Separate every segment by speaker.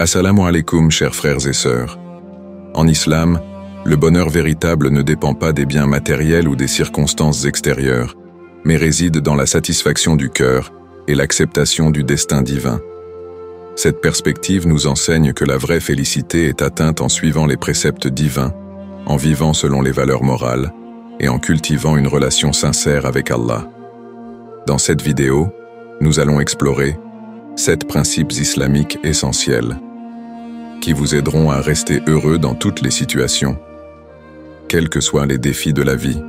Speaker 1: Assalamu alaikum, chers frères et sœurs. En islam, le bonheur véritable ne dépend pas des biens matériels ou des circonstances extérieures, mais réside dans la satisfaction du cœur et l'acceptation du destin divin. Cette perspective nous enseigne que la vraie félicité est atteinte en suivant les préceptes divins, en vivant selon les valeurs morales et en cultivant une relation sincère avec Allah. Dans cette vidéo, nous allons explorer 7 principes islamiques essentiels qui vous aideront à rester heureux dans toutes les situations, quels que soient les défis de la vie.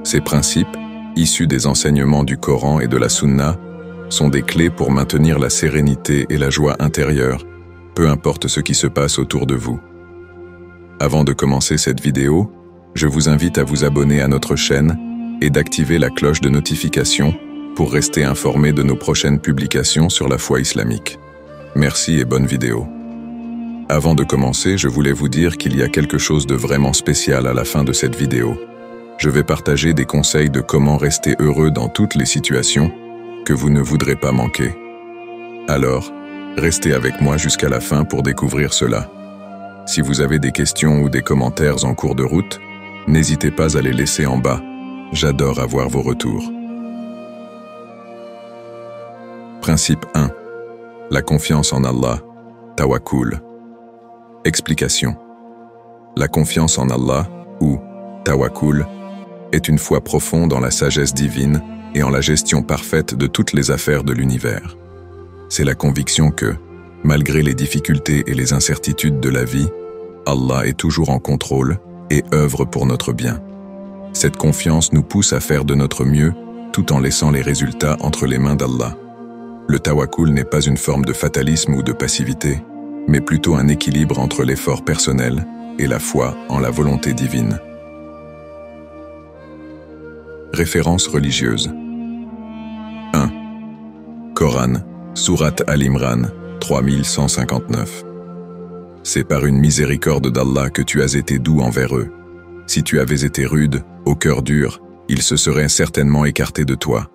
Speaker 1: Ces principes, issus des enseignements du Coran et de la Sunna, sont des clés pour maintenir la sérénité et la joie intérieure, peu importe ce qui se passe autour de vous. Avant de commencer cette vidéo, je vous invite à vous abonner à notre chaîne et d'activer la cloche de notification pour rester informé de nos prochaines publications sur la foi islamique. Merci et bonne vidéo. Avant de commencer, je voulais vous dire qu'il y a quelque chose de vraiment spécial à la fin de cette vidéo. Je vais partager des conseils de comment rester heureux dans toutes les situations que vous ne voudrez pas manquer. Alors, restez avec moi jusqu'à la fin pour découvrir cela. Si vous avez des questions ou des commentaires en cours de route, n'hésitez pas à les laisser en bas. J'adore avoir vos retours. Principe 1. La confiance en Allah, tawakkul. Explication. La confiance en Allah, ou tawakkul, est une foi profonde en la sagesse divine et en la gestion parfaite de toutes les affaires de l'univers. C'est la conviction que, malgré les difficultés et les incertitudes de la vie, Allah est toujours en contrôle et œuvre pour notre bien. Cette confiance nous pousse à faire de notre mieux tout en laissant les résultats entre les mains d'Allah. Le tawakkul n'est pas une forme de fatalisme ou de passivité, mais plutôt un équilibre entre l'effort personnel et la foi en la volonté divine. Références religieuses. 1. Coran, Sourate Al-Imran, 3159. C'est par une miséricorde d'Allah que tu as été doux envers eux. Si tu avais été rude, au cœur dur, ils se seraient certainement écartés de toi.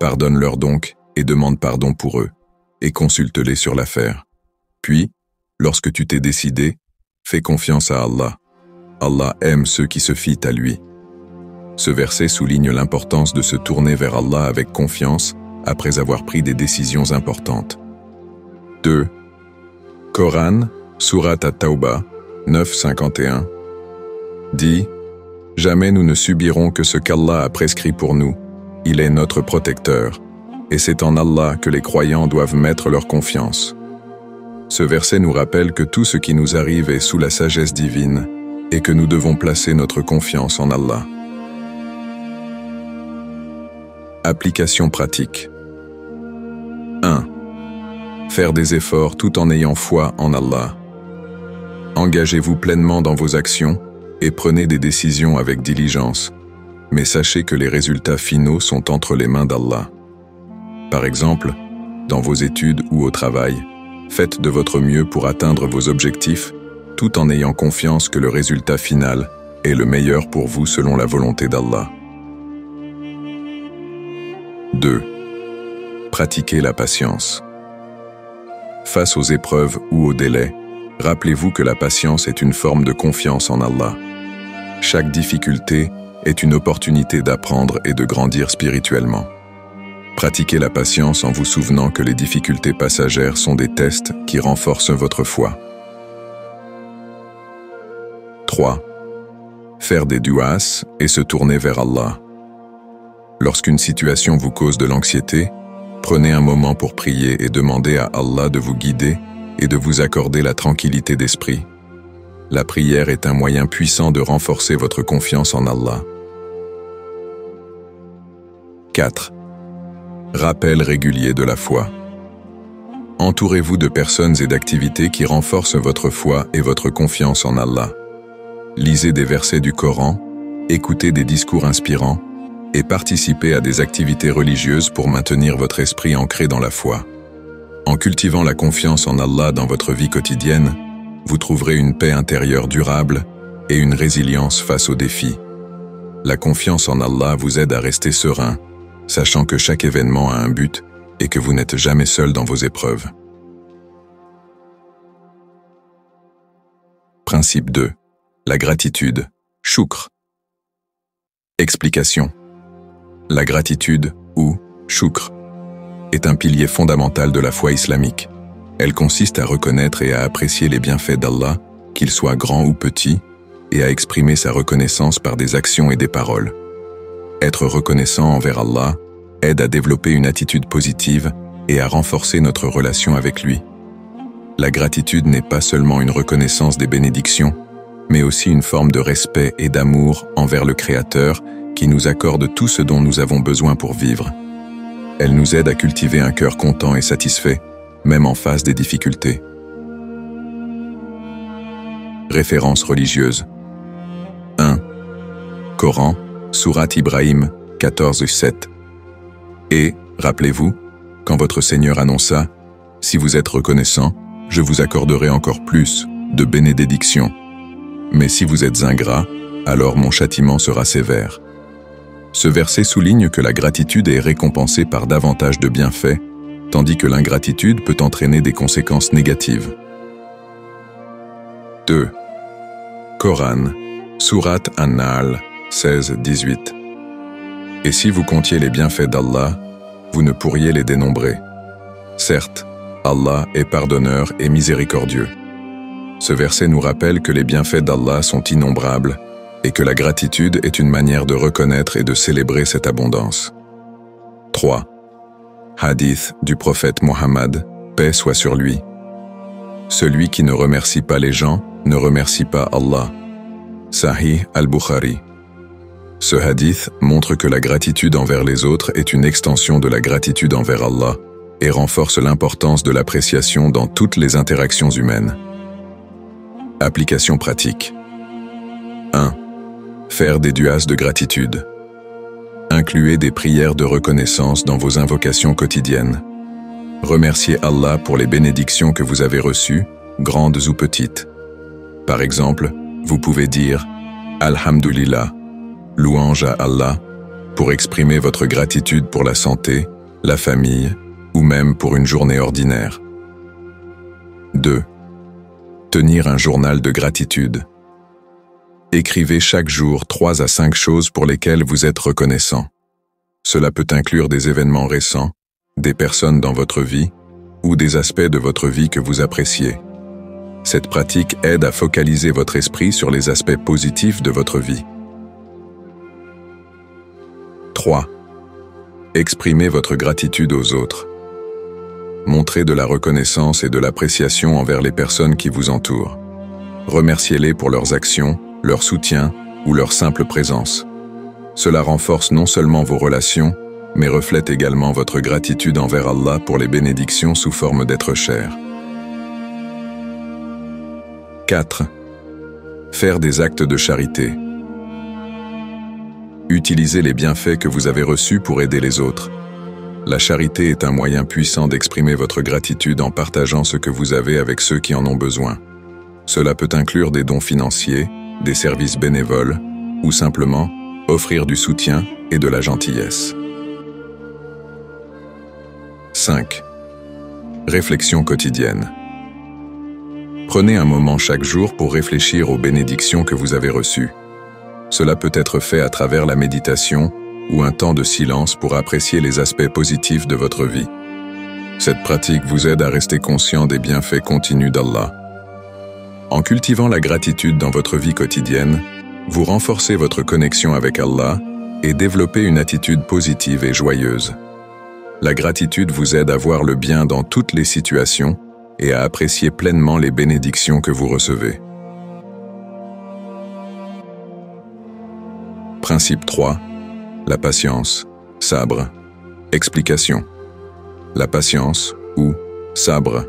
Speaker 1: Pardonne-leur donc et demande pardon pour eux, et consulte-les sur l'affaire. Puis, lorsque tu t'es décidé, fais confiance à Allah. Allah aime ceux qui se fient à lui. Ce verset souligne l'importance de se tourner vers Allah avec confiance après avoir pris des décisions importantes. 2. Coran, Sourate At-Tawbah, 9:51. Dit, « Jamais nous ne subirons que ce qu'Allah a prescrit pour nous. Il est notre protecteur. Et c'est en Allah que les croyants doivent mettre leur confiance. » Ce verset nous rappelle que tout ce qui nous arrive est sous la sagesse divine et que nous devons placer notre confiance en Allah. Application pratique. 1. Faire des efforts tout en ayant foi en Allah. Engagez-vous pleinement dans vos actions et prenez des décisions avec diligence, mais sachez que les résultats finaux sont entre les mains d'Allah. Par exemple, dans vos études ou au travail, faites de votre mieux pour atteindre vos objectifs, tout en ayant confiance que le résultat final est le meilleur pour vous selon la volonté d'Allah. 2. Pratiquez la patience. Face aux épreuves ou aux délais, rappelez-vous que la patience est une forme de confiance en Allah. Chaque difficulté est une opportunité d'apprendre et de grandir spirituellement. Pratiquez la patience en vous souvenant que les difficultés passagères sont des tests qui renforcent votre foi. 3. Faire des du'as et se tourner vers Allah. Lorsqu'une situation vous cause de l'anxiété, prenez un moment pour prier et demandez à Allah de vous guider et de vous accorder la tranquillité d'esprit. La prière est un moyen puissant de renforcer votre confiance en Allah. 4. Rappel régulier de la foi. Entourez-vous de personnes et d'activités qui renforcent votre foi et votre confiance en Allah. Lisez des versets du Coran, écoutez des discours inspirants et participez à des activités religieuses pour maintenir votre esprit ancré dans la foi. En cultivant la confiance en Allah dans votre vie quotidienne, vous trouverez une paix intérieure durable et une résilience face aux défis. La confiance en Allah vous aide à rester serein, sachant que chaque événement a un but et que vous n'êtes jamais seul dans vos épreuves. Principe 2. La gratitude. Shukr. Explication. La gratitude, ou shukr, est un pilier fondamental de la foi islamique. Elle consiste à reconnaître et à apprécier les bienfaits d'Allah, qu'ils soient grands ou petits, et à exprimer sa reconnaissance par des actions et des paroles. Être reconnaissant envers Allah aide à développer une attitude positive et à renforcer notre relation avec lui. La gratitude n'est pas seulement une reconnaissance des bénédictions, mais aussi une forme de respect et d'amour envers le Créateur qui nous accorde tout ce dont nous avons besoin pour vivre. Elle nous aide à cultiver un cœur content et satisfait, même en face des difficultés. Références religieuses. 1. Coran, Sourate Ibrahim 14:7. Et, rappelez-vous, quand votre Seigneur annonça « Si vous êtes reconnaissant, je vous accorderai encore plus de bénédictions. Mais si vous êtes ingrat, alors mon châtiment sera sévère. » Ce verset souligne que la gratitude est récompensée par davantage de bienfaits, tandis que l'ingratitude peut entraîner des conséquences négatives. 2. Coran, Sourate An-Nahl 16:18. Et si vous comptiez les bienfaits d'Allah, vous ne pourriez les dénombrer. Certes, Allah est pardonneur et miséricordieux. Ce verset nous rappelle que les bienfaits d'Allah sont innombrables et que la gratitude est une manière de reconnaître et de célébrer cette abondance. 3. Hadith du prophète Mohammed, paix soit sur lui. Celui qui ne remercie pas les gens ne remercie pas Allah. Sahih al-Bukhari. Ce hadith montre que la gratitude envers les autres est une extension de la gratitude envers Allah et renforce l'importance de l'appréciation dans toutes les interactions humaines. Application pratique. 1. Faire des du'as de gratitude. Incluez des prières de reconnaissance dans vos invocations quotidiennes. Remerciez Allah pour les bénédictions que vous avez reçues, grandes ou petites. Par exemple, vous pouvez dire « Alhamdulillah », louange à Allah, pour exprimer votre gratitude pour la santé, la famille, ou même pour une journée ordinaire. 2. Tenir un journal de gratitude. Écrivez chaque jour 3 à 5 choses pour lesquelles vous êtes reconnaissant. Cela peut inclure des événements récents, des personnes dans votre vie, ou des aspects de votre vie que vous appréciez. Cette pratique aide à focaliser votre esprit sur les aspects positifs de votre vie. 3. Exprimez votre gratitude aux autres. Montrez de la reconnaissance et de l'appréciation envers les personnes qui vous entourent. Remerciez-les pour leurs actions, leur soutien ou leur simple présence. Cela renforce non seulement vos relations, mais reflète également votre gratitude envers Allah pour les bénédictions sous forme d'être cher. 4. Faire des actes de charité. Utilisez les bienfaits que vous avez reçus pour aider les autres. La charité est un moyen puissant d'exprimer votre gratitude en partageant ce que vous avez avec ceux qui en ont besoin. Cela peut inclure des dons financiers, des services bénévoles, ou simplement offrir du soutien et de la gentillesse. 5. Réflexion quotidienne. Prenez un moment chaque jour pour réfléchir aux bénédictions que vous avez reçues. Cela peut être fait à travers la méditation ou un temps de silence pour apprécier les aspects positifs de votre vie. Cette pratique vous aide à rester conscient des bienfaits continus d'Allah. En cultivant la gratitude dans votre vie quotidienne, vous renforcez votre connexion avec Allah et développez une attitude positive et joyeuse. La gratitude vous aide à voir le bien dans toutes les situations et à apprécier pleinement les bénédictions que vous recevez. Principe 3. La patience, sabre. Explication. La patience, ou sabre,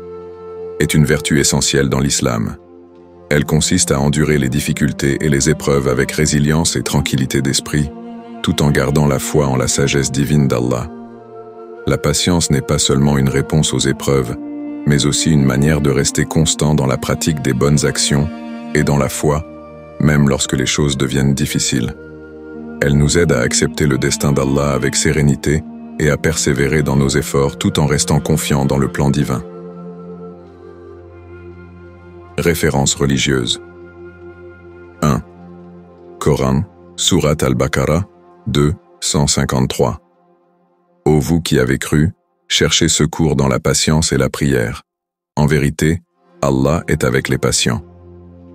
Speaker 1: est une vertu essentielle dans l'islam. Elle consiste à endurer les difficultés et les épreuves avec résilience et tranquillité d'esprit, tout en gardant la foi en la sagesse divine d'Allah. La patience n'est pas seulement une réponse aux épreuves, mais aussi une manière de rester constant dans la pratique des bonnes actions et dans la foi, même lorsque les choses deviennent difficiles. Elle nous aide à accepter le destin d'Allah avec sérénité et à persévérer dans nos efforts tout en restant confiants dans le plan divin. Références religieuses. Coran, Sourate Al-Baqarah, 2, 153. Ô vous qui avez cru, cherchez secours dans la patience et la prière. En vérité, Allah est avec les patients.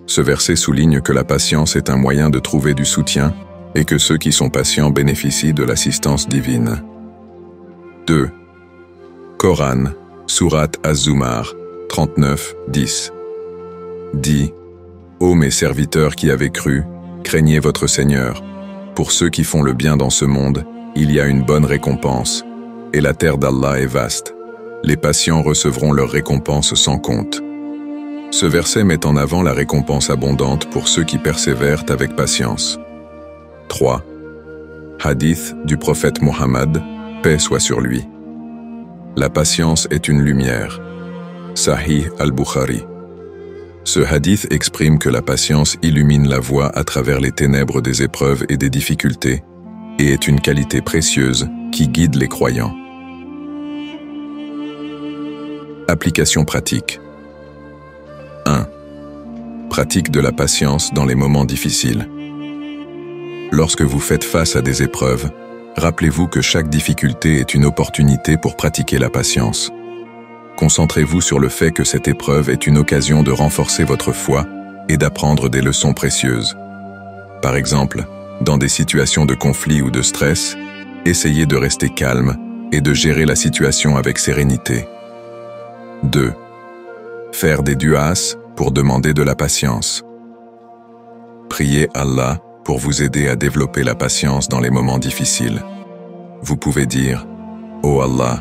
Speaker 1: Ce verset souligne que la patience est un moyen de trouver du soutien et que ceux qui sont patients bénéficient de l'assistance divine. 2. Coran, Sourate Az-Zumar, 39, 10. Dis, ô mes serviteurs qui avez cru, craignez votre Seigneur. Pour ceux qui font le bien dans ce monde, il y a une bonne récompense, et la terre d'Allah est vaste. Les patients recevront leur récompense sans compte. Ce verset met en avant la récompense abondante pour ceux qui persévèrent avec patience. 3. Hadith du prophète Mohammed, paix soit sur lui. La patience est une lumière. Sahih al-Bukhari. Ce hadith exprime que la patience illumine la voie à travers les ténèbres des épreuves et des difficultés, et est une qualité précieuse qui guide les croyants. Application pratique. 1. Pratique de la patience dans les moments difficiles. Lorsque vous faites face à des épreuves, rappelez-vous que chaque difficulté est une opportunité pour pratiquer la patience. Concentrez-vous sur le fait que cette épreuve est une occasion de renforcer votre foi et d'apprendre des leçons précieuses. Par exemple, dans des situations de conflit ou de stress, essayez de rester calme et de gérer la situation avec sérénité. 2. Faire des du'as pour demander de la patience. Priez Allah pour vous aider à développer la patience dans les moments difficiles. Vous pouvez dire « Ô Allah,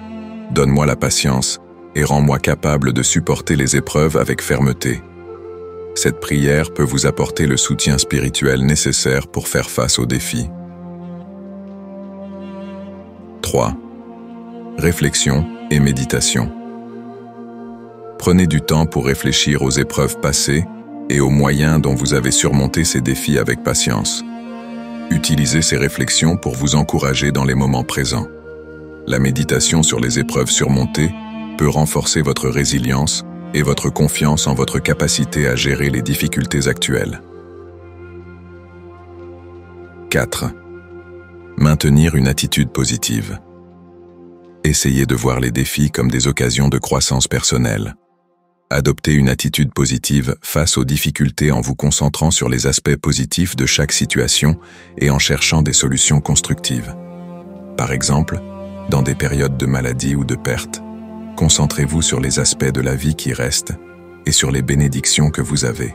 Speaker 1: donne-moi la patience et rends-moi capable de supporter les épreuves avec fermeté. » Cette prière peut vous apporter le soutien spirituel nécessaire pour faire face aux défis. 3. Réflexion et méditation. Prenez du temps pour réfléchir aux épreuves passées et aux moyens dont vous avez surmonté ces défis avec patience. Utilisez ces réflexions pour vous encourager dans les moments présents. La méditation sur les épreuves surmontées peut renforcer votre résilience et votre confiance en votre capacité à gérer les difficultés actuelles. 4. Maintenir une attitude positive. Essayez de voir les défis comme des occasions de croissance personnelle. Adoptez une attitude positive face aux difficultés en vous concentrant sur les aspects positifs de chaque situation et en cherchant des solutions constructives. Par exemple, dans des périodes de maladie ou de perte, concentrez-vous sur les aspects de la vie qui restent et sur les bénédictions que vous avez.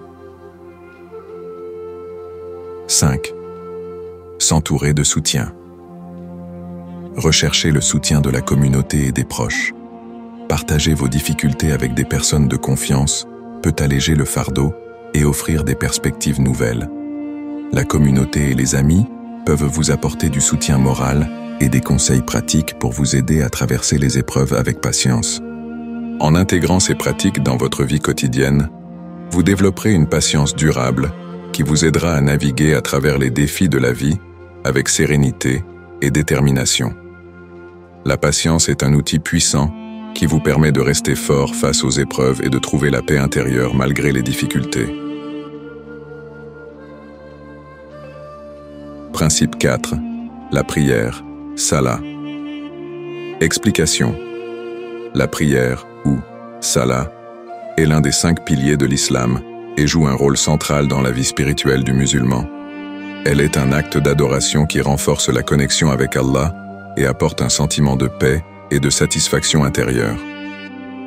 Speaker 1: 5. S'entourer de soutien. Recherchez le soutien de la communauté et des proches. Partager vos difficultés avec des personnes de confiance peut alléger le fardeau et offrir des perspectives nouvelles. La communauté et les amis peuvent vous apporter du soutien moral et des conseils pratiques pour vous aider à traverser les épreuves avec patience. En intégrant ces pratiques dans votre vie quotidienne, vous développerez une patience durable qui vous aidera à naviguer à travers les défis de la vie avec sérénité et détermination. La patience est un outil puissant qui vous permet de rester fort face aux épreuves et de trouver la paix intérieure malgré les difficultés. Principe 4. La prière, Salah. Explication. La prière, ou Salah, est l'un des 5 piliers de l'islam et joue un rôle central dans la vie spirituelle du musulman. Elle est un acte d'adoration qui renforce la connexion avec Allah et apporte un sentiment de paix et de satisfaction intérieure.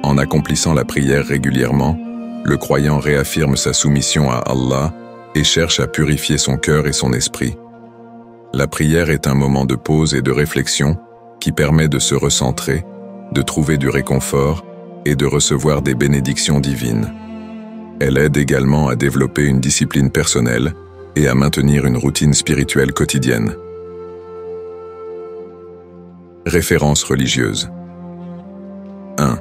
Speaker 1: En accomplissant la prière régulièrement, le croyant réaffirme sa soumission à Allah et cherche à purifier son cœur et son esprit. La prière est un moment de pause et de réflexion qui permet de se recentrer, de trouver du réconfort et de recevoir des bénédictions divines. Elle aide également à développer une discipline personnelle et à maintenir une routine spirituelle quotidienne. Références religieuses. 1.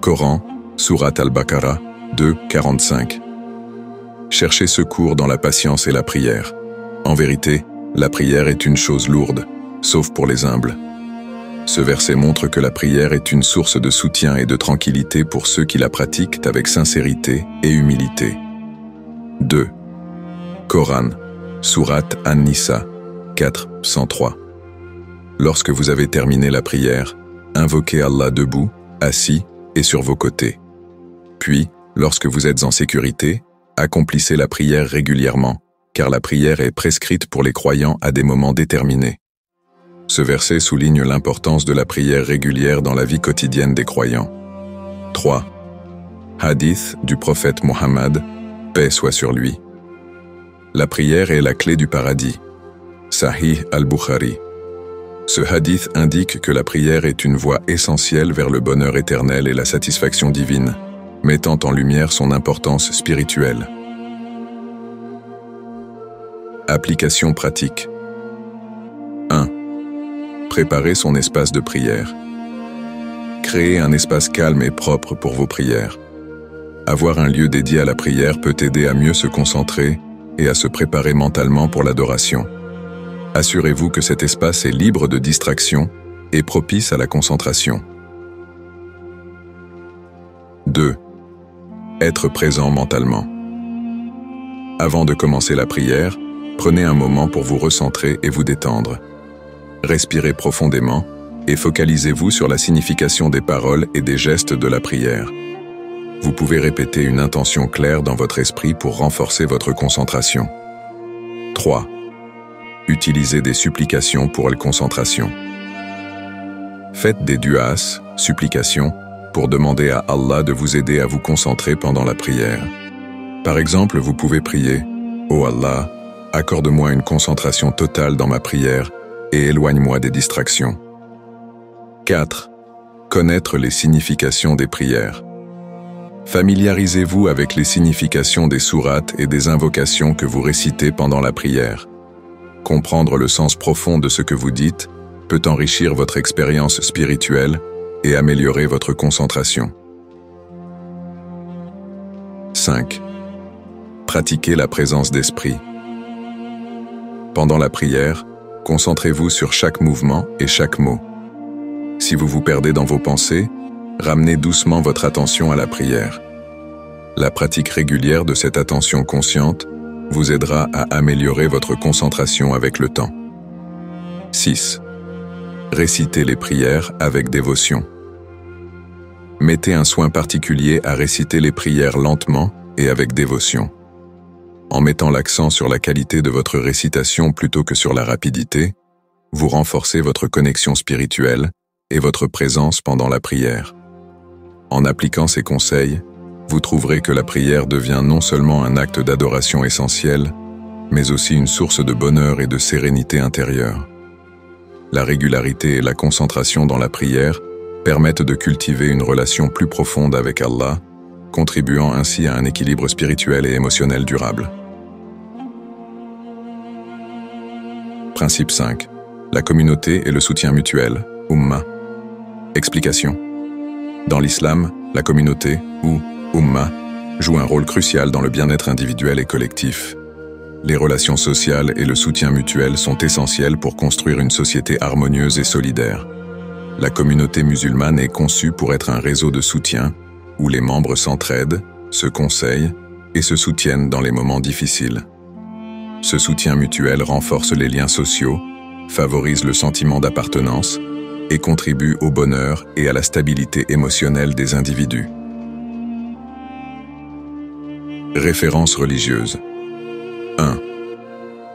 Speaker 1: Coran, Sourate Al-Baqarah, 2, 45. Cherchez secours dans la patience et la prière. En vérité, la prière est une chose lourde, sauf pour les humbles. Ce verset montre que la prière est une source de soutien et de tranquillité pour ceux qui la pratiquent avec sincérité et humilité. 2. Coran, Sourate An-Nisa 4:103. Lorsque vous avez terminé la prière, invoquez Allah debout, assis et sur vos côtés. Puis, lorsque vous êtes en sécurité, accomplissez la prière régulièrement, car la prière est prescrite pour les croyants à des moments déterminés. Ce verset souligne l'importance de la prière régulière dans la vie quotidienne des croyants. 3. Hadith du prophète Mohammed, paix soit sur lui. La prière est la clé du paradis. Sahih al-Bukhari. Ce hadith indique que la prière est une voie essentielle vers le bonheur éternel et la satisfaction divine, mettant en lumière son importance spirituelle. Application pratique. 1. Préparez son espace de prière. Créez un espace calme et propre pour vos prières. Avoir un lieu dédié à la prière peut aider à mieux se concentrer et à se préparer mentalement pour l'adoration. Assurez-vous que cet espace est libre de distractions et propice à la concentration. 2. Être présent mentalement. Avant de commencer la prière, prenez un moment pour vous recentrer et vous détendre. Respirez profondément et focalisez-vous sur la signification des paroles et des gestes de la prière. Vous pouvez répéter une intention claire dans votre esprit pour renforcer votre concentration. 3. Utilisez des supplications pour la concentration. Faites des du'as, supplications, pour demander à Allah de vous aider à vous concentrer pendant la prière. Par exemple, vous pouvez prier « Ô Allah, accorde-moi une concentration totale dans ma prière et éloigne-moi des distractions. » 4. Connaître les significations des prières. Familiarisez-vous avec les significations des sourates et des invocations que vous récitez pendant la prière. Comprendre le sens profond de ce que vous dites peut enrichir votre expérience spirituelle et améliorer votre concentration. 5. Pratiquez la présence d'esprit. Pendant la prière, concentrez-vous sur chaque mouvement et chaque mot. Si vous vous perdez dans vos pensées, ramenez doucement votre attention à la prière. La pratique régulière de cette attention consciente vous aidera à améliorer votre concentration avec le temps. 6. Récitez les prières avec dévotion. Mettez un soin particulier à réciter les prières lentement et avec dévotion. En mettant l'accent sur la qualité de votre récitation plutôt que sur la rapidité, vous renforcez votre connexion spirituelle et votre présence pendant la prière. En appliquant ces conseils, vous trouverez que la prière devient non seulement un acte d'adoration essentiel, mais aussi une source de bonheur et de sérénité intérieure. La régularité et la concentration dans la prière permettent de cultiver une relation plus profonde avec Allah, contribuant ainsi à un équilibre spirituel et émotionnel durable. Principe 5. La communauté et le soutien mutuel, Ummah. Explication. Dans l'islam, la communauté, ou Ummah, joue un rôle crucial dans le bien-être individuel et collectif. Les relations sociales et le soutien mutuel sont essentiels pour construire une société harmonieuse et solidaire. La communauté musulmane est conçue pour être un réseau de soutien, où les membres s'entraident, se conseillent et se soutiennent dans les moments difficiles. Ce soutien mutuel renforce les liens sociaux, favorise le sentiment d'appartenance et contribue au bonheur et à la stabilité émotionnelle des individus. Références religieuses. 1.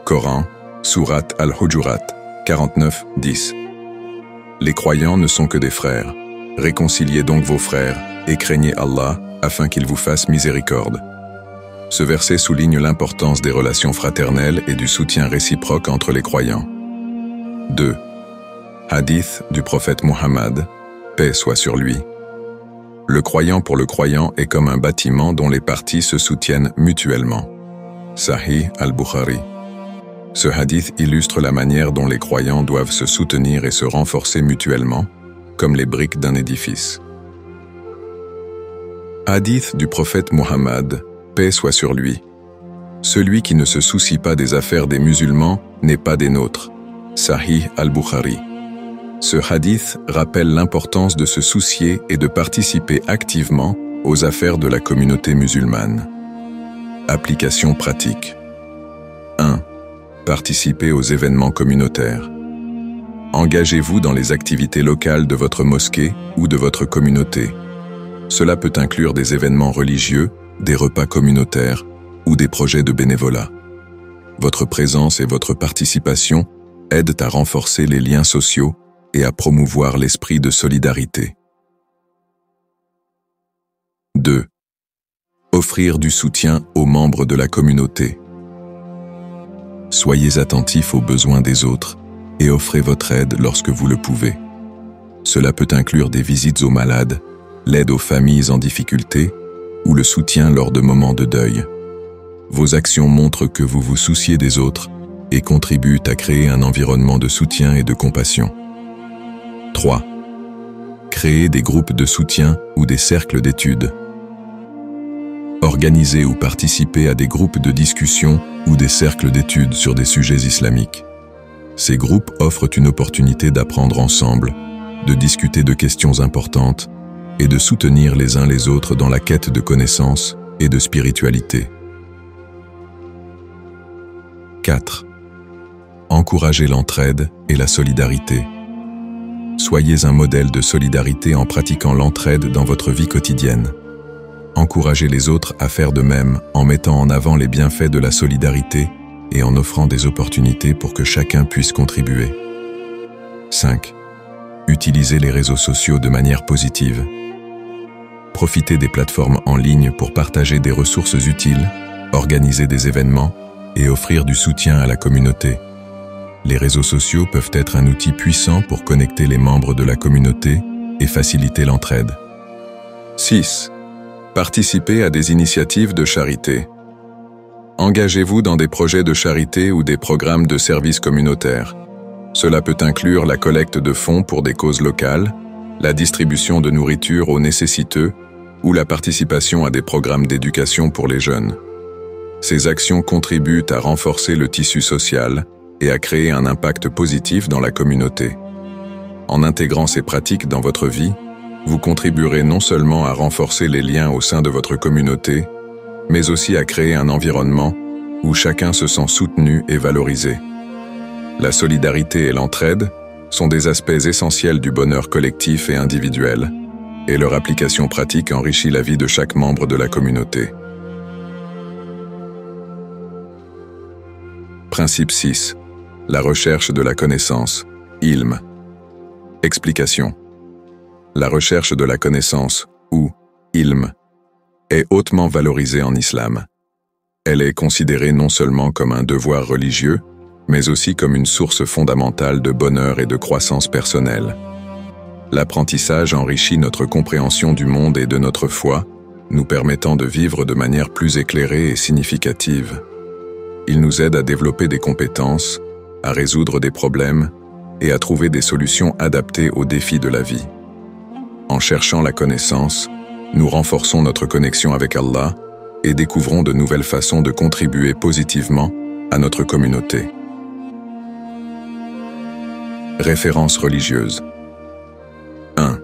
Speaker 1: Coran, Sourate Al-Hujurat, 49-10. Les croyants ne sont que des frères. Réconciliez donc vos frères et craignez Allah afin qu'il vous fasse miséricorde. Ce verset souligne l'importance des relations fraternelles et du soutien réciproque entre les croyants. 2. Hadith du prophète Mohammed, paix soit sur lui. Le croyant pour le croyant est comme un bâtiment dont les parties se soutiennent mutuellement. Sahih al-Bukhari. Ce hadith illustre la manière dont les croyants doivent se soutenir et se renforcer mutuellement, comme les briques d'un édifice. Hadith du prophète Mohammed, paix soit sur lui. Celui qui ne se soucie pas des affaires des musulmans n'est pas des nôtres. Sahih al-Bukhari. Ce hadith rappelle l'importance de se soucier et de participer activement aux affaires de la communauté musulmane. Application pratique. 1. Participez aux événements communautaires. Engagez-vous dans les activités locales de votre mosquée ou de votre communauté. Cela peut inclure des événements religieux, des repas communautaires ou des projets de bénévolat. Votre présence et votre participation aident à renforcer les liens sociaux et à promouvoir l'esprit de solidarité. 2. Offrir du soutien aux membres de la communauté. Soyez attentifs aux besoins des autres et offrez votre aide lorsque vous le pouvez. Cela peut inclure des visites aux malades, l'aide aux familles en difficulté ou le soutien lors de moments de deuil. Vos actions montrent que vous vous souciez des autres et contribuent à créer un environnement de soutien et de compassion. 3. Créez des groupes de soutien ou des cercles d'études. Organisez ou participez à des groupes de discussion ou des cercles d'études sur des sujets islamiques. Ces groupes offrent une opportunité d'apprendre ensemble, de discuter de questions importantes et de soutenir les uns les autres dans la quête de connaissances et de spiritualité. 4. Encouragez l'entraide et la solidarité. Soyez un modèle de solidarité en pratiquant l'entraide dans votre vie quotidienne. Encouragez les autres à faire de même en mettant en avant les bienfaits de la solidarité et en offrant des opportunités pour que chacun puisse contribuer. 5. Utilisez les réseaux sociaux de manière positive. Profitez des plateformes en ligne pour partager des ressources utiles, organiser des événements et offrir du soutien à la communauté. Les réseaux sociaux peuvent être un outil puissant pour connecter les membres de la communauté et faciliter l'entraide. 6. Participez à des initiatives de charité. Engagez-vous dans des projets de charité ou des programmes de services communautaires. Cela peut inclure la collecte de fonds pour des causes locales, la distribution de nourriture aux nécessiteux ou la participation à des programmes d'éducation pour les jeunes. Ces actions contribuent à renforcer le tissu social et à créer un impact positif dans la communauté. En intégrant ces pratiques dans votre vie, vous contribuerez non seulement à renforcer les liens au sein de votre communauté, mais aussi à créer un environnement où chacun se sent soutenu et valorisé. La solidarité et l'entraide sont des aspects essentiels du bonheur collectif et individuel, et leur application pratique enrichit la vie de chaque membre de la communauté. Principe 6. La recherche de la connaissance, ilm. Explication. La recherche de la connaissance, ou ilm, est hautement valorisée en islam. Elle est considérée non seulement comme un devoir religieux, mais aussi comme une source fondamentale de bonheur et de croissance personnelle. L'apprentissage enrichit notre compréhension du monde et de notre foi, nous permettant de vivre de manière plus éclairée et significative. Il nous aide à développer des compétences, à résoudre des problèmes et à trouver des solutions adaptées aux défis de la vie. En cherchant la connaissance, nous renforçons notre connexion avec Allah et découvrons de nouvelles façons de contribuer positivement à notre communauté. Références religieuses. 1.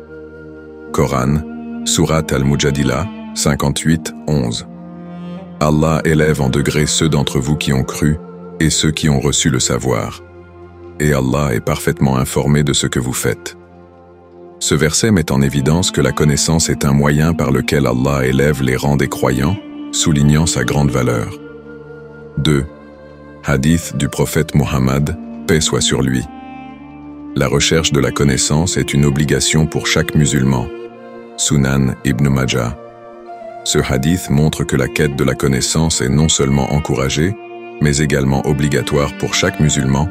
Speaker 1: Coran, Sourate Al-Mujadila, 58-11. Allah élève en degrés ceux d'entre vous qui ont cru et ceux qui ont reçu le savoir. Et Allah est parfaitement informé de ce que vous faites. Ce verset met en évidence que la connaissance est un moyen par lequel Allah élève les rangs des croyants, soulignant sa grande valeur. 2. Hadith du prophète Muhammad, paix soit sur lui. La recherche de la connaissance est une obligation pour chaque musulman. Sunan Ibn Majah. Ce hadith montre que la quête de la connaissance est non seulement encouragée, mais également obligatoire pour chaque musulman,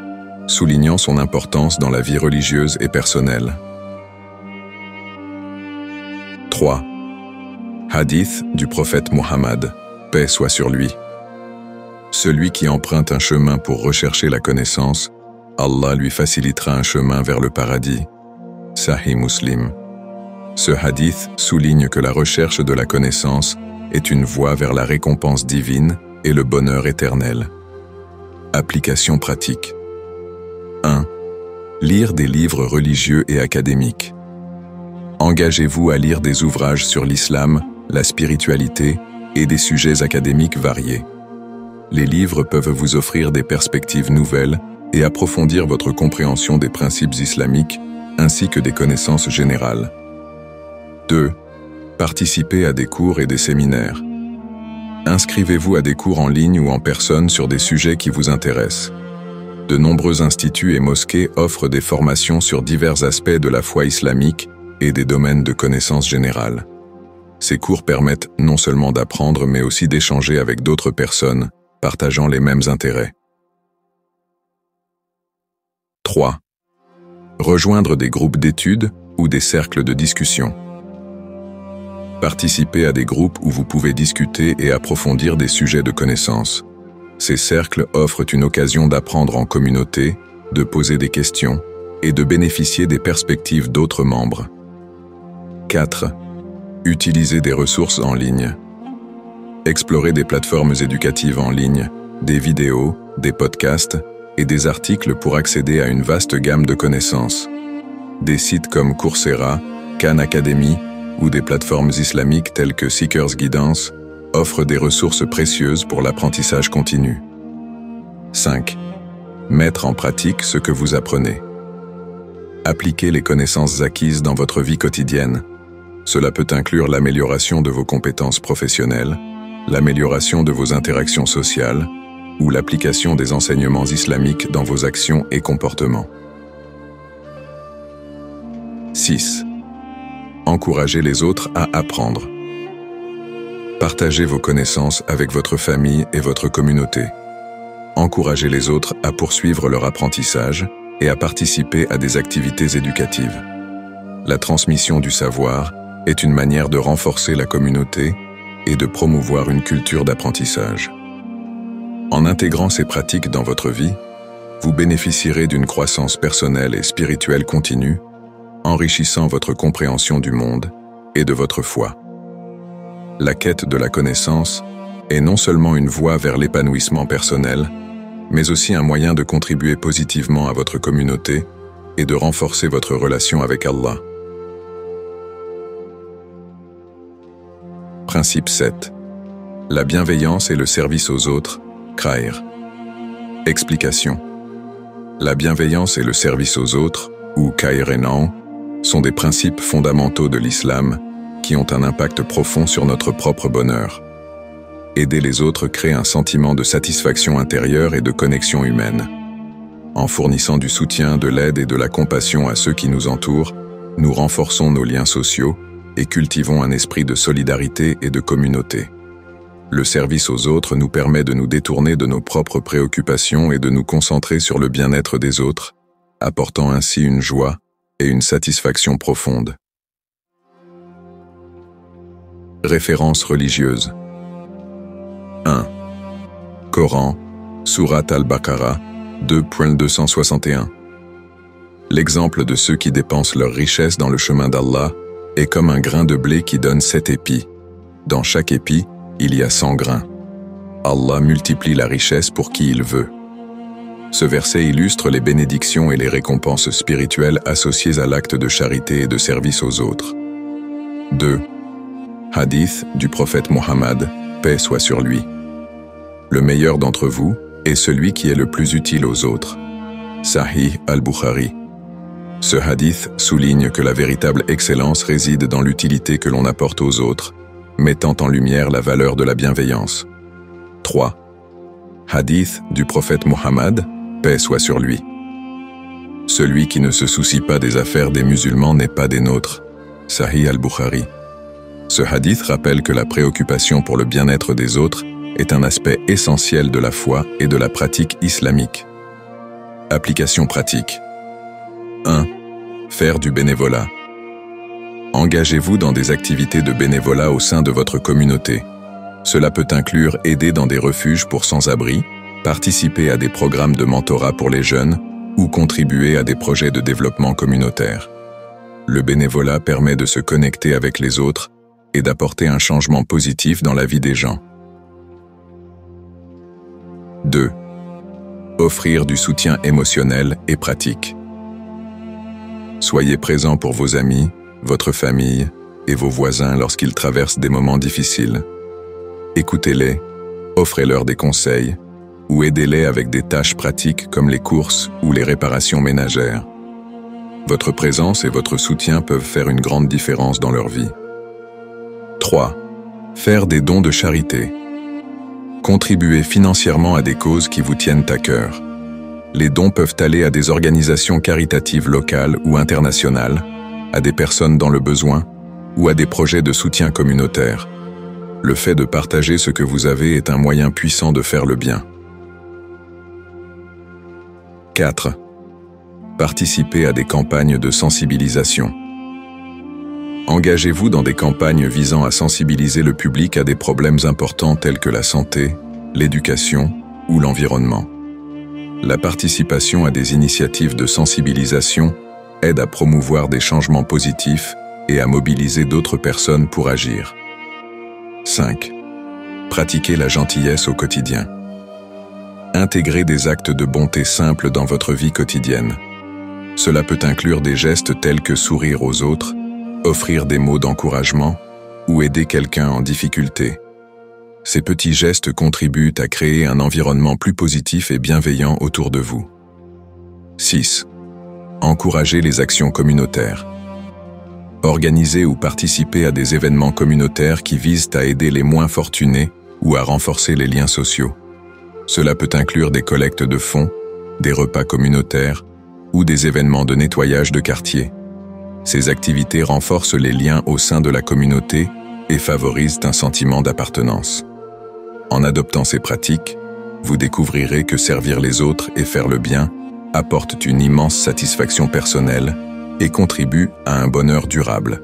Speaker 1: soulignant son importance dans la vie religieuse et personnelle. 3. Hadith du prophète Muhammad, paix soit sur lui. Celui qui emprunte un chemin pour rechercher la connaissance, Allah lui facilitera un chemin vers le paradis. Sahih Muslim. Ce hadith souligne que la recherche de la connaissance est une voie vers la récompense divine et le bonheur éternel. Application pratique. 1. Lire des livres religieux et académiques. Engagez-vous à lire des ouvrages sur l'islam, la spiritualité et des sujets académiques variés. les livres peuvent vous offrir des perspectives nouvelles et approfondir votre compréhension des principes islamiques ainsi que des connaissances générales. 2. Participez à des cours et des séminaires. Inscrivez-vous à des cours en ligne ou en personne sur des sujets qui vous intéressent. De nombreux instituts et mosquées offrent des formations sur divers aspects de la foi islamique et des domaines de connaissances générales. Ces cours permettent non seulement d'apprendre mais aussi d'échanger avec d'autres personnes partageant les mêmes intérêts. 3. Rejoindre des groupes d'études ou des cercles de discussion. Participez à des groupes où vous pouvez discuter et approfondir des sujets de connaissance. Ces cercles offrent une occasion d'apprendre en communauté, de poser des questions et de bénéficier des perspectives d'autres membres. 4. Utilisez des ressources en ligne. Explorez des plateformes éducatives en ligne, des vidéos, des podcasts et des articles pour accéder à une vaste gamme de connaissances. Des sites comme Coursera, Khan Academy ou des plateformes islamiques telles que Seekers Guidance offrent des ressources précieuses pour l'apprentissage continu. 5. Mettre en pratique ce que vous apprenez. Appliquez les connaissances acquises dans votre vie quotidienne. Cela peut inclure l'amélioration de vos compétences professionnelles, l'amélioration de vos interactions sociales ou l'application des enseignements islamiques dans vos actions et comportements. 6. Encouragez les autres à apprendre. Partagez vos connaissances avec votre famille et votre communauté. Encouragez les autres à poursuivre leur apprentissage et à participer à des activités éducatives. La transmission du savoir est une manière de renforcer la communauté et de promouvoir une culture d'apprentissage. En intégrant ces pratiques dans votre vie, vous bénéficierez d'une croissance personnelle et spirituelle continue, enrichissant votre compréhension du monde et de votre foi. La quête de la connaissance est non seulement une voie vers l'épanouissement personnel, mais aussi un moyen de contribuer positivement à votre communauté et de renforcer votre relation avec Allah. Principe 7. La bienveillance et le service aux autres, Khair. Explication. La bienveillance et le service aux autres, ou Khairenan, sont des principes fondamentaux de l'islam qui ont un impact profond sur notre propre bonheur. Aider les autres crée un sentiment de satisfaction intérieure et de connexion humaine. En fournissant du soutien, de l'aide et de la compassion à ceux qui nous entourent, nous renforçons nos liens sociaux et cultivons un esprit de solidarité et de communauté. Le service aux autres nous permet de nous détourner de nos propres préoccupations et de nous concentrer sur le bien-être des autres, apportant ainsi une joie et une satisfaction profonde. Références religieuses. 1. Coran, Sourate Al-Baqarah, 2.261. L'exemple de ceux qui dépensent leur richesse dans le chemin d'Allah est comme un grain de blé qui donne 7 épis. Dans chaque épi, il y a 100 grains. Allah multiplie la richesse pour qui il veut. Ce verset illustre les bénédictions et les récompenses spirituelles associées à l'acte de charité et de service aux autres. 2. Hadith du prophète Mohammed, paix soit sur lui. Le meilleur d'entre vous est celui qui est le plus utile aux autres. Sahih al-Bukhari. Ce hadith souligne que la véritable excellence réside dans l'utilité que l'on apporte aux autres, mettant en lumière la valeur de la bienveillance. 3. Hadith du prophète Mohammed, paix soit sur lui. Celui qui ne se soucie pas des affaires des musulmans n'est pas des nôtres. Sahih al-Bukhari. Ce hadith rappelle que la préoccupation pour le bien-être des autres est un aspect essentiel de la foi et de la pratique islamique. Application pratique. 1. Faire du bénévolat. Engagez-vous dans des activités de bénévolat au sein de votre communauté. Cela peut inclure aider dans des refuges pour sans-abri, participer à des programmes de mentorat pour les jeunes ou contribuer à des projets de développement communautaire. Le bénévolat permet de se connecter avec les autres et d'apporter un changement positif dans la vie des gens. 2. Offrir du soutien émotionnel et pratique. Soyez présent pour vos amis, votre famille et vos voisins lorsqu'ils traversent des moments difficiles. Écoutez-les, offrez-leur des conseils ou aidez-les avec des tâches pratiques comme les courses ou les réparations ménagères. Votre présence et votre soutien peuvent faire une grande différence dans leur vie. 3. Faire des dons de charité. Contribuez financièrement à des causes qui vous tiennent à cœur. Les dons peuvent aller à des organisations caritatives locales ou internationales, à des personnes dans le besoin ou à des projets de soutien communautaire. Le fait de partager ce que vous avez est un moyen puissant de faire le bien. 4. Participez à des campagnes de sensibilisation. Engagez-vous dans des campagnes visant à sensibiliser le public à des problèmes importants tels que la santé, l'éducation ou l'environnement. La participation à des initiatives de sensibilisation aide à promouvoir des changements positifs et à mobiliser d'autres personnes pour agir. 5. Pratiquez la gentillesse au quotidien. Intégrez des actes de bonté simples dans votre vie quotidienne. Cela peut inclure des gestes tels que sourire aux autres, offrir des mots d'encouragement ou aider quelqu'un en difficulté. Ces petits gestes contribuent à créer un environnement plus positif et bienveillant autour de vous. 6. Encouragez les actions communautaires. Organisez ou participez à des événements communautaires qui visent à aider les moins fortunés ou à renforcer les liens sociaux. Cela peut inclure des collectes de fonds, des repas communautaires ou des événements de nettoyage de quartier. Ces activités renforcent les liens au sein de la communauté et favorisent un sentiment d'appartenance. En adoptant ces pratiques, vous découvrirez que servir les autres et faire le bien apporte une immense satisfaction personnelle et contribue à un bonheur durable.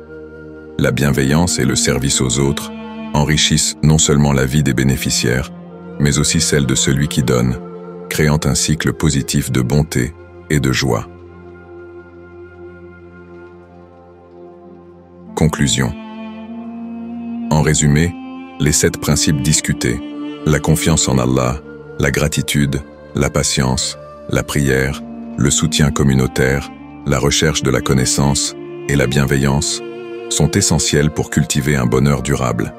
Speaker 1: La bienveillance et le service aux autres enrichissent non seulement la vie des bénéficiaires, mais aussi celle de celui qui donne, créant un cycle positif de bonté et de joie. Conclusion. En résumé, les 7 principes discutés, la confiance en Allah, la gratitude, la patience, la prière, le soutien communautaire, la recherche de la connaissance et la bienveillance, sont essentiels pour cultiver un bonheur durable.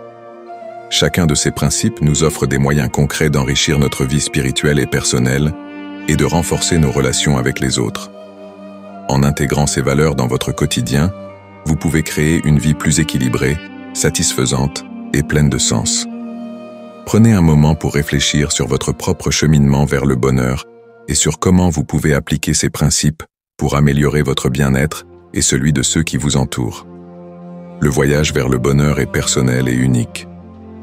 Speaker 1: Chacun de ces principes nous offre des moyens concrets d'enrichir notre vie spirituelle et personnelle et de renforcer nos relations avec les autres. En intégrant ces valeurs dans votre quotidien, vous pouvez créer une vie plus équilibrée, satisfaisante et pleine de sens. Prenez un moment pour réfléchir sur votre propre cheminement vers le bonheur et sur comment vous pouvez appliquer ces principes pour améliorer votre bien-être et celui de ceux qui vous entourent. Le voyage vers le bonheur est personnel et unique.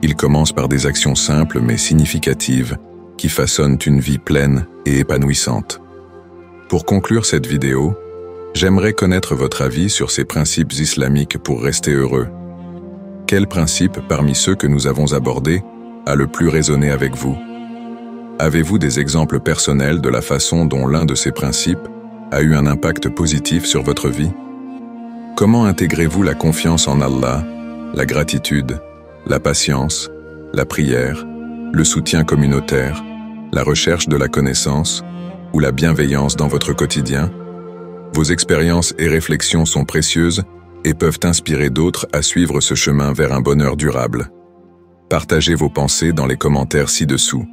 Speaker 1: Il commence par des actions simples mais significatives qui façonnent une vie pleine et épanouissante. Pour conclure cette vidéo, j'aimerais connaître votre avis sur ces principes islamiques pour rester heureux. Quel principe parmi ceux que nous avons abordés a le plus résonné avec vous? Avez-vous des exemples personnels de la façon dont l'un de ces principes a eu un impact positif sur votre vie? Comment intégrez-vous la confiance en Allah, la gratitude, la patience, la prière, le soutien communautaire, la recherche de la connaissance ou la bienveillance dans votre quotidien? Vos expériences et réflexions sont précieuses et peuvent inspirer d'autres à suivre ce chemin vers un bonheur durable. Partagez vos pensées dans les commentaires ci-dessous.